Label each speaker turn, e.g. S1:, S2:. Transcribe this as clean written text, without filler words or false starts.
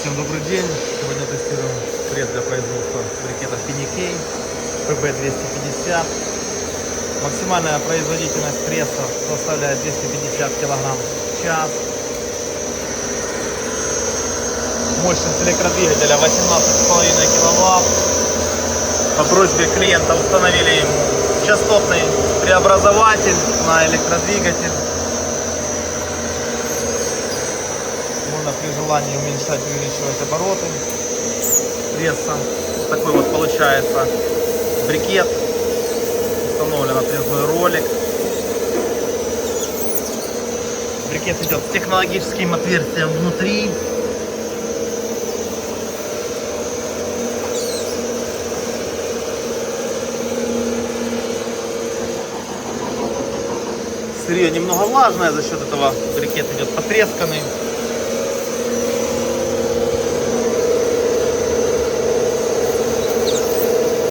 S1: Всем добрый день. Сегодня тестируем пресс для производства брикетов Пеникей PB250. Максимальная производительность пресса составляет 250 кг в час. Мощность электродвигателя 18,5 кВт. По просьбе клиента установили ему частотный преобразователь на электродвигатель. Можно при желании уменьшать и увеличивать обороты пресса. Такой вот получается брикет. Установлен отрезной ролик. Брикет идет с технологическим отверстием внутри. Сырье немного влажное, за счет этого брикет идет потресканный.